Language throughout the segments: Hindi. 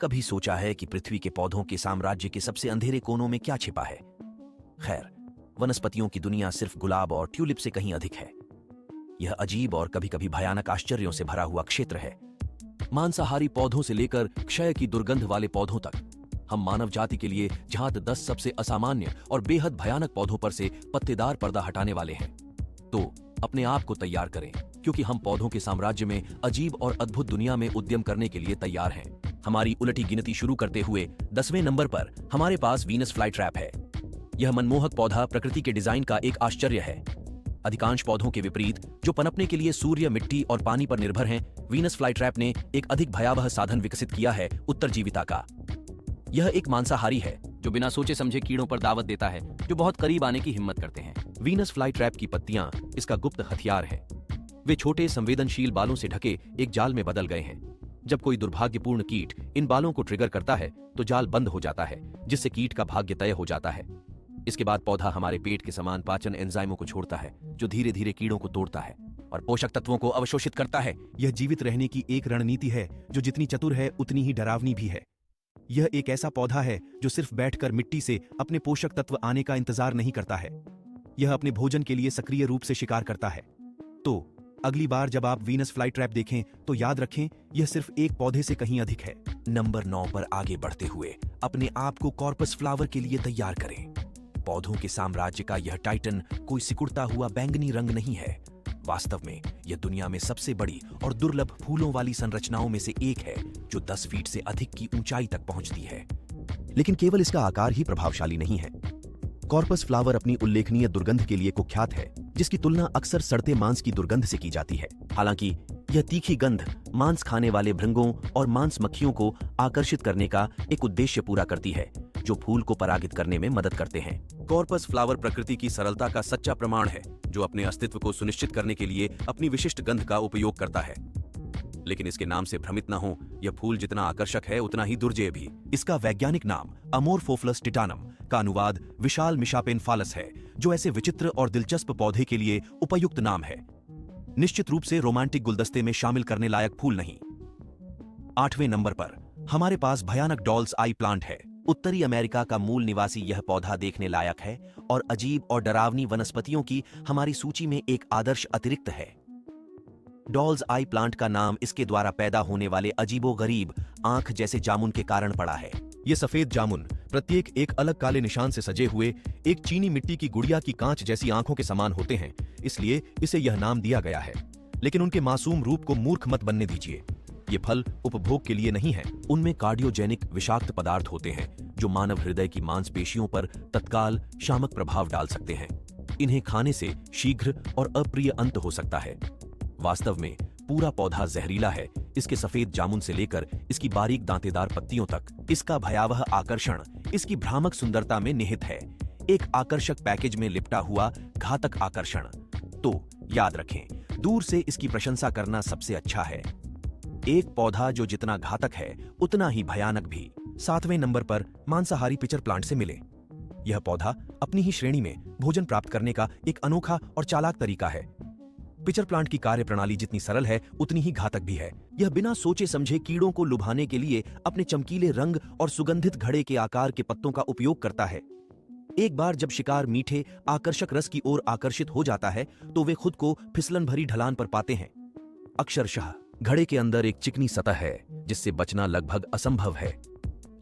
कभी सोचा है कि पृथ्वी के पौधों के साम्राज्य के सबसे अंधेरे कोनों में क्या छिपा है? खैर, वनस्पतियों की दुनिया सिर्फ गुलाब और ट्यूलिप से कहीं अधिक है। यह अजीब और कभी कभी भयानक आश्चर्यों से भरा हुआ क्षेत्र है। मांसाहारी पौधों से लेकर क्षय की दुर्गंध वाले पौधों तक, हम मानव जाति के लिए जहां 10 सबसे असामान्य और बेहद भयानक पौधों पर से पत्तेदार पर्दा हटाने वाले हैं। तो अपने आप को तैयार करें, क्योंकि हम पौधों के साम्राज्य में अजीब और अद्भुत दुनिया में उद्यम करने के लिए तैयार हैं। हमारी उलटी गिनती शुरू करते हुए 10वें नंबर पर हमारे पास वीनस फ्लाईट्रैप है। यह मनमोहक पौधा प्रकृति के डिजाइन का एक आश्चर्य है। अधिकांश पौधों के विपरीत, जो पनपने के लिए सूर्य, मिट्टी और पानी पर निर्भर हैं, वीनस फ्लाईट्रैप ने एक अधिक भयावह साधन विकसित किया है, उत्तरजीविता का। यह एक मांसाहारी है जो बिना सोचे समझे कीड़ों पर दावत देता है, जो बहुत करीब आने की हिम्मत करते हैं। वीनस फ्लाईट्रैप की पत्तियां इसका गुप्त हथियार है। वे छोटे संवेदनशील बालों से ढके एक जाल में बदल गए हैं। जब कोई दुर्भाग्यपूर्ण कीट इन बालों को ट्रिगर करता है तो जाल बंद हो जाता है, जिससे कीट का भाग्य तय हो जाता है। इसके बाद पौधा हमारे पेट के समान पाचन एंजाइमों को छोड़ता है, जो धीरे धीरे कीड़ों को तोड़ता है और पोषक तत्वों को अवशोषित करता है। यह जीवित रहने की एक रणनीति है जो जितनी चतुर है उतनी ही डरावनी भी है। यह एक ऐसा पौधा है जो सिर्फ बैठकर मिट्टी से अपने पोषक तत्व आने का इंतजार नहीं करता है। यह अपने भोजन के लिए सक्रिय रूप से शिकार करता है। तो अगली बार जब आप वीनस फ्लाईट्रैप देखें तो याद रखें, यह सिर्फ एक पौधे से कहीं अधिक है। नंबर 9 पर आगे बढ़ते हुए अपने आप को कॉर्पस फ्लावर के लिए तैयार करें। पौधों के साम्राज्य का यह टाइटन कोई सिकुड़ता हुआ बैंगनी रंग नहीं है। वास्तव में यह दुनिया में सबसे बड़ी और दुर्लभ फूलों वाली संरचनाओं में से एक है, जो 10 फीट से अधिक की ऊंचाई तक पहुंचती है। लेकिन केवल इसका आकार ही प्रभावशाली नहीं है। कॉर्पस फ्लावर अपनी उल्लेखनीय दुर्गंध के लिए कुख्यात है, जिसकी तुलना अक्सर सड़ते मांस की दुर्गंध से की जाती है। हालांकि यह तीखी गंध मांस खाने वाले भृंगों और मांस मक्खियों को आकर्षित करने का एक उद्देश्य पूरा करती है, जो फूल को परागित करने में मदद करते हैं। कॉर्पस फ्लावर प्रकृति की सरलता का सच्चा प्रमाण है, जो अपने अस्तित्व को सुनिश्चित करने के लिए अपनी विशिष्ट गंध का उपयोग करता है। लेकिन इसके नाम से भ्रमित न हो, यह फूल जितना आकर्षक है उतना ही दुर्जेय भी। इसका वैज्ञानिक नाम अमोरफोफ्लस टिटानम का अनुवाद विशाल मिशापेन फालस है, जो ऐसे विचित्र और दिलचस्प पौधे के लिए उपयुक्त नाम है। निश्चित रूप से रोमांटिक गुलदस्ते में शामिल करने लायक फूल नहीं। 8वें नंबर पर हमारे पास भयानक डॉल्स आई प्लांट है। उत्तरी अमेरिका का मूल निवासी यह पौधा देखने लायक है और अजीब और डरावनी वनस्पतियों की हमारी सूची में एक आदर्श अतिरिक्त है। डॉल्स आई प्लांट का नाम इसके द्वारा पैदा होने वाले अजीबोगरीब आंख जैसे जामुन के कारण पड़ा है। ये सफेद जामुन प्रत्येक एक अलग काले निशान से सजे हुए एक चीनी मिट्टी की गुड़िया की कांच जैसी आंखों के समान होते हैं, इसलिए इसे यह नाम दिया गया है। लेकिन उनके मासूम रूप को मूर्ख मत बनने दीजिए। ये फल उपभोग के लिए नहीं है। उनमें कार्डियोजेनिक विषाक्त पदार्थ होते हैं, जो मानव हृदय की मांसपेशियों पर तत्काल शामक प्रभाव डाल सकते हैं। इन्हें खाने से शीघ्र और अप्रिय अंत हो सकता है। वास्तव में पूरा पौधा जहरीला है। इसके सफेद जामुन से लेकर इसकी बारीक दांतेदार पत्तियों तक इसका भयावह आकर्षण इसकी भ्रामक सुंदरता में निहित है। एक आकर्षक पैकेज में लिपटा हुआ घातक आकर्षण। तो याद रखें, दूर से इसकी प्रशंसा करना सबसे अच्छा है। एक पौधा जो जितना घातक है उतना ही भयानक भी। 7वें नंबर पर मांसाहारी पिचर प्लांट से मिले। यह पौधा अपनी ही श्रेणी में भोजन प्राप्त करने का एक अनोखा और चालाक तरीका है। पिचर प्लांट की कार्यप्रणाली जितनी सरल है उतनी ही घातक भी है। यह बिना सोचे समझे कीड़ों को लुभाने के लिए अपने चमकीले रंग और सुगंधित घड़े के आकार के पत्तों का उपयोग करता है। एक बार जब शिकार मीठे आकर्षक रस की ओर आकर्षित हो जाता है तो वे खुद को फिसलन भरी ढलान पर पाते हैं। अक्षरशः घड़े के अंदर एक चिकनी सतह है जिससे बचना लगभग असंभव है।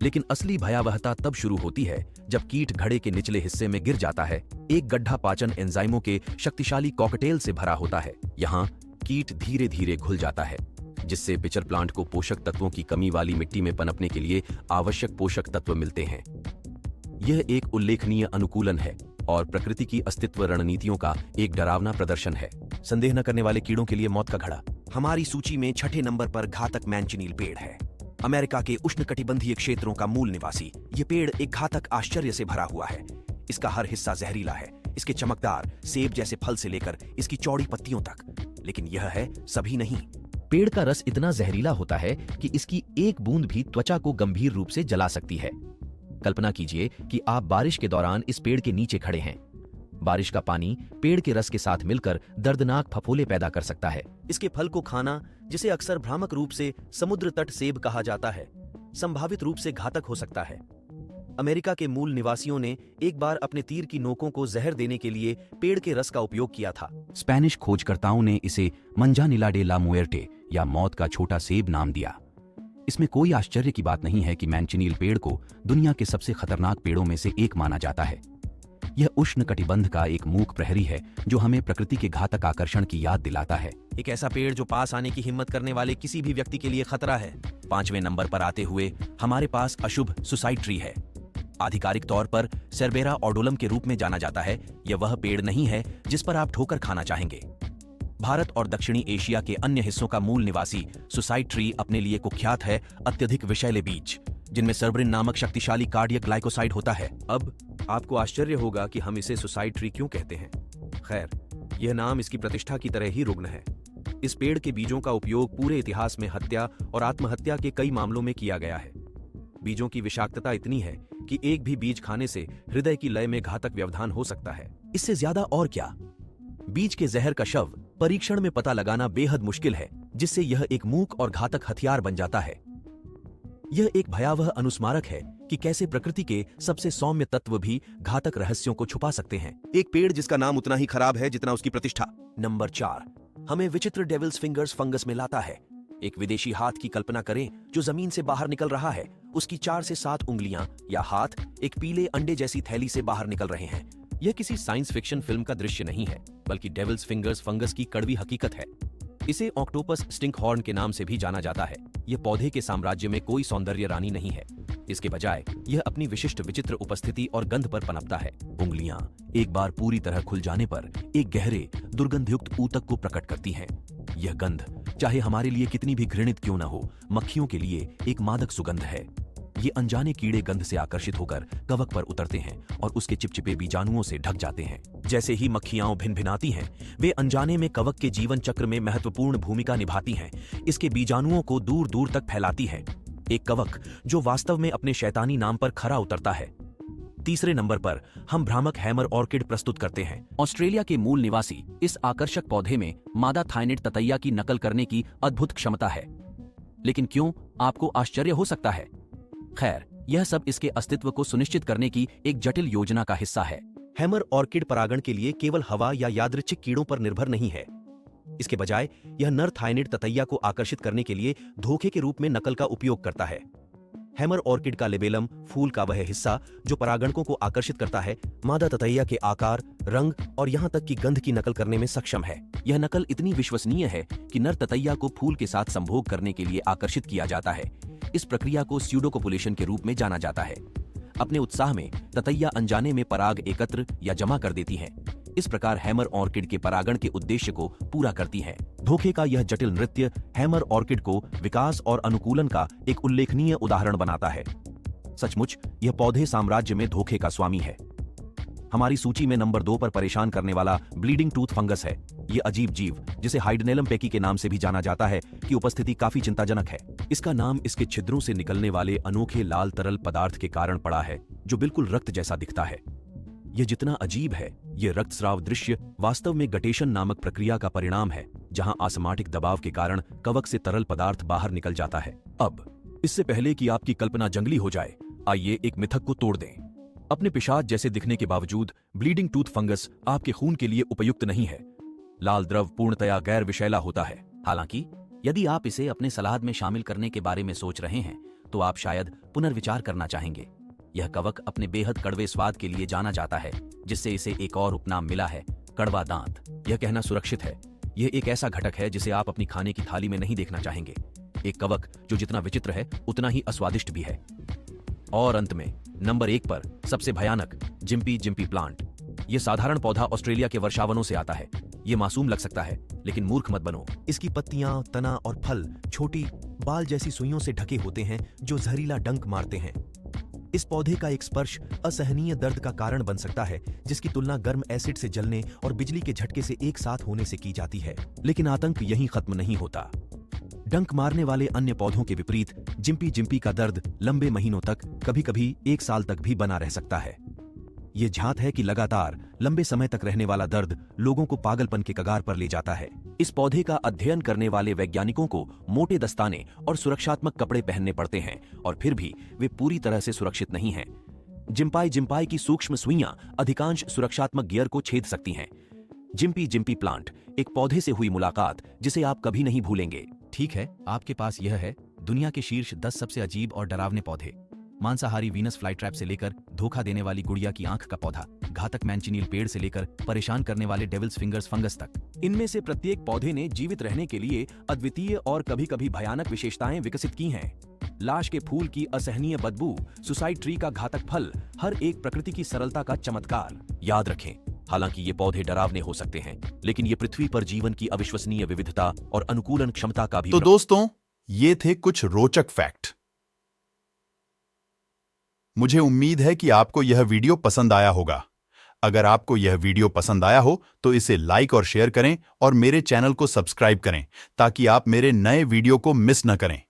लेकिन असली भयावहता तब शुरू होती है जब कीट घड़े के निचले हिस्से में गिर जाता है। एक गड्ढा पाचन एंजाइमों के शक्तिशाली कॉकटेल से भरा होता है। यहाँ कीट धीरे धीरे घुल जाता है, जिससे पिचर प्लांट को पोषक तत्वों की कमी वाली मिट्टी में पनपने के लिए आवश्यक पोषक तत्व मिलते हैं। यह एक उल्लेखनीय अनुकूलन है और प्रकृति की अस्तित्व रणनीतियों का एक डरावना प्रदर्शन है। संदेह न करने वाले कीड़ों के लिए मौत का घड़ा। हमारी सूची में 6ठे नंबर पर घातक मैंचनील पेड़ है। अमेरिका के उष्णकटिबंधीय क्षेत्रों का मूल निवासी ये पेड़ एक घातक आश्चर्य से भरा हुआ है। इसका हर हिस्सा जहरीला है, इसके चमकदार सेब जैसे फल से लेकर इसकी चौड़ी पत्तियों तक। लेकिन यह है सभी नहीं। पेड़ का रस इतना जहरीला होता है कि इसकी एक बूंद भी त्वचा को गंभीर रूप से जला सकती है। कल्पना कीजिए कि आप बारिश के दौरान इस पेड़ के नीचे खड़े हैं। बारिश का पानी पेड़ के रस के साथ मिलकर दर्दनाक फफोले पैदा कर सकता है। इसके फल को खाना, जिसे अक्सर भ्रामक रूप से समुद्र तट सेब कहा जाता है, संभावित रूप से घातक हो सकता है। अमेरिका के मूल निवासियों ने एक बार अपने तीर की नोकों को जहर देने के लिए पेड़ के रस का उपयोग किया था। स्पेनिश खोजकर्ताओं ने इसे मंजानिला डे ला मुएर्टे या मौत का छोटा सेब नाम दिया। इसमें कोई आश्चर्य की बात नहीं है कि मैंचनील पेड़ को दुनिया के सबसे खतरनाक पेड़ों में से एक माना जाता है। यह उष्णकटिबंध का एक मूक प्रहरी है जो हमें प्रकृति के घातक आकर्षण की याद दिलाता है। एक ऐसा पेड़ जो पास आने की हिम्मत करने वाले किसी भी व्यक्ति के लिए खतरा है। 5वें नंबर पर आते हुए हमारे पास अशुभ सुसाइड ट्री है। आधिकारिक तौर पर सेरबेरा ऑडोलम के रूप में जाना जाता है। यह वह पेड़ नहीं है जिस पर आप ठोकर खाना चाहेंगे। भारत और दक्षिणी एशिया के अन्य हिस्सों का मूल निवासी सुसाइड ट्री अपने लिए कुख्यात है अत्यधिक विषैले बीज, जिनमें सर्ब्रिन नामक शक्तिशाली कार्डियक ग्लाइकोसाइड होता है। अब आपको आश्चर्य होगा कि हम इसे सुसाइड ट्री क्यों कहते हैं। खैर, यह नाम इसकी प्रतिष्ठा की तरह ही रुग्ण है। इस पेड़ के बीजों का उपयोग पूरे इतिहास में हत्या और आत्महत्या के कई मामलों में किया गया है। बीजों की विषाक्तता इतनी है कि एक भी बीज खाने से हृदय की लय में घातक व्यवधान हो सकता है। इससे ज्यादा और क्या, बीज के जहर का शव परीक्षण में पता लगाना बेहद मुश्किल है, जिससे यह एक मूक और घातक हथियार बन जाता है। यह एक भयावह अनुस्मारक है कि कैसे प्रकृति के सबसे सौम्य तत्व भी घातक रहस्यों को छुपा सकते हैं। एक पेड़ जिसका नाम उतना ही खराब है जितना उसकी प्रतिष्ठा। नंबर 4 हमें विचित्र डेविल्स फिंगर्स फंगस में लाता है। एक विदेशी हाथ की कल्पना करें जो जमीन से बाहर निकल रहा है। उसकी 4 से 7 उंगलियां या हाथ एक पीले अंडे जैसी थैली से बाहर निकल रहे हैं। यह किसी साइंस फिक्शन फिल्म का दृश्य नहीं है, बल्कि डेविल्स फिंगर्स फंगस की कड़वी हकीकत है। इसे ऑक्टोपस स्टिंकहॉर्न के नाम से भी जाना जाता है। यह पौधे के साम्राज्य में कोई सौंदर्य रानी नहीं है। इसके बजाय यह अपनी विशिष्ट विचित्र उपस्थिति और गंध पर पनपता है। उंगलियां एक बार पूरी तरह खुल जाने पर एक गहरे दुर्गंधयुक्त ऊतक को प्रकट करती हैं। यह गंध चाहे हमारे लिए कितनी भी घृणित क्यों न हो, मक्खियों के लिए एक मादक सुगंध है। ये अनजाने कीड़े गंध से आकर्षित होकर कवक पर उतरते हैं और उसके चिपचिपे बीजाणुओं से ढक जाते हैं। जैसे ही मक्खियां भिनभिनाती हैं, वे अनजाने में कवक के जीवन चक्र में महत्वपूर्ण भूमिका निभाती हैं। इसके बीजाणुओं को दूर दूर तक फैलाती हैं। एक कवक जो वास्तव में अपने शैतानी नाम पर खरा उतरता है। तीसरे नंबर पर हम भ्रामक हैमर ऑर्किड प्रस्तुत करते हैं। ऑस्ट्रेलिया के मूल निवासी इस आकर्षक पौधे में मादा थायनिड ततैया की नकल करने की अद्भुत क्षमता है। लेकिन क्यों, आपको आश्चर्य हो सकता है। खैर, यह सब इसके अस्तित्व को सुनिश्चित करने की एक जटिल योजना का हिस्सा है। हैमर ऑर्किड परागण के लिए केवल हवा या यादृच्छिक कीड़ों पर निर्भर नहीं है। इसके बजाय यह नर थायनिड ततैया को आकर्षित करने के लिए धोखे के रूप में नकल का उपयोग करता है। हैमर ऑर्किड का लेबेलम, फूल का वह हिस्सा जो परागणकों को आकर्षित करता है, मादा ततैया के आकार, रंग और यहां तक कि गंध की नकल करने में सक्षम है। यह नकल इतनी विश्वसनीय है कि नर ततैया को फूल के साथ संभोग करने के लिए आकर्षित किया जाता है। इस प्रक्रिया को स्यूडोकोपुलेशन के रूप में जाना जाता है। अपने उत्साह में ततैया अनजाने में पराग एकत्र या जमा कर देती हैं। इस प्रकार हैमर ऑर्किड के परागण के उद्देश्य को पूरा करती हैं। धोखे का यह जटिल नृत्य हैमर ऑर्किड को विकास और अनुकूलन का एक उल्लेखनीय उदाहरण बनाता है। सचमुच यह पौधे साम्राज्य में धोखे का स्वामी है। हमारी सूची में नंबर 2 पर परेशान करने वाला ब्लीडिंग टूथ फंगस है। यह अजीब जीव, जिसे हाइडनेलम पेकी के नाम से भी जाना जाता है, की उपस्थिति काफी चिंताजनक है। इसका नाम इसके छिद्रों से निकलने वाले अनोखे लाल तरल पदार्थ के कारण पड़ा है, जो बिल्कुल रक्त जैसा दिखता है। यह जितना अजीब है, यह रक्तस्राव दृश्य वास्तव में गटेशन नामक प्रक्रिया का परिणाम है, जहां ऑस्मोटिक दबाव के कारण कवक से तरल पदार्थ बाहर निकल जाता है। अब इससे पहले कि आपकी कल्पना जंगली हो जाए, आइए एक मिथक को तोड़ दें। अपने पेशाब जैसे दिखने के बावजूद ब्लीडिंग टूथ फंगस आपके खून के लिए उपयुक्त नहीं है। लाल द्रव पूर्णतया गैर विषैला होता है। हालांकि यदि आप इसे अपने सलाद में शामिल करने के बारे में सोच रहे हैं, तो आप शायद पुनर्विचार करना चाहेंगे। यह कवक अपने बेहद कड़वे स्वाद के लिए जाना जाता है, जिससे इसे एक और उपनाम मिला है, कड़वा दांत। यह कहना सुरक्षित है। यह एक ऐसा घटक है जिसे आप अपनी खाने की थाली में नहीं देखना चाहेंगे। एक कवक जो जितना विचित्र है, उतना ही अस्वादिष्ट भी है। और अंत में नंबर 1 पर सबसे भयानक जिम्पी जिम्पी प्लांट। यह साधारण पौधा ऑस्ट्रेलिया के वर्षावनों से आता है। यह मासूम लग सकता है, लेकिन मूर्ख मत बनो। इसकी पत्तियां, तना और फल छोटी बाल जैसी सुइयों से ढके होते हैं, जो जहरीला डंक मारते हैं। इस पौधे का एक स्पर्श असहनीय दर्द का कारण बन सकता है, जिसकी तुलना गर्म एसिड से जलने और बिजली के झटके से एक साथ होने से की जाती है। लेकिन आतंक यहीं खत्म नहीं होता। डंक मारने वाले अन्य पौधों के विपरीत जिम्पी जिम्पी का दर्द लंबे महीनों तक, कभी कभी 1 साल तक भी बना रह सकता है। ये झांत है कि लगातार लंबे समय तक रहने वाला दर्द लोगों को पागलपन के कगार पर ले जाता है। इस पौधे का अध्ययन करने वाले वैज्ञानिकों को मोटे दस्ताने और सुरक्षात्मक कपड़े पहनने पड़ते हैं और फिर भी वे पूरी तरह से सुरक्षित नहीं हैं। जिम्पाई जिम्पाई की सूक्ष्म सुइयां अधिकांश सुरक्षात्मक गियर को छेद सकती हैं। जिम्पी जिम्पी प्लांट, एक पौधे से हुई मुलाकात जिसे आप कभी नहीं भूलेंगे। ठीक है, आपके पास यह है दुनिया के शीर्ष 10 सबसे अजीब और डरावने पौधे। मांसाहारी वीनस फ्लाईट्रैप से लेकर धोखा देने वाली गुड़िया की आंख का पौधा, घातक मैंचिनियल पेड़ से लेकर परेशान करने वाले डेविल्स फिंगर्स फंगस तक। इनमें से प्रत्येक पौधे ने जीवित रहने के लिए अद्वितीय और कभी-कभी भयानक विशेषताएं विकसित की हैं। लाश के फूल की असहनीय बदबू, सुसाइड ट्री का घातक फल, हर एक प्रकृति की सरलता का चमत्कार। याद रखें, हालांकि ये पौधे डरावने हो सकते हैं, लेकिन ये पृथ्वी पर जीवन की अविश्वसनीय विविधता और अनुकूलन क्षमता का भी। तो दोस्तों, ये थे कुछ रोचक फैक्ट। मुझे उम्मीद है कि आपको यह वीडियो पसंद आया होगा। अगर आपको यह वीडियो पसंद आया हो तो इसे लाइक और शेयर करें और मेरे चैनल को सब्सक्राइब करें ताकि आप मेरे नए वीडियो को मिस न करें।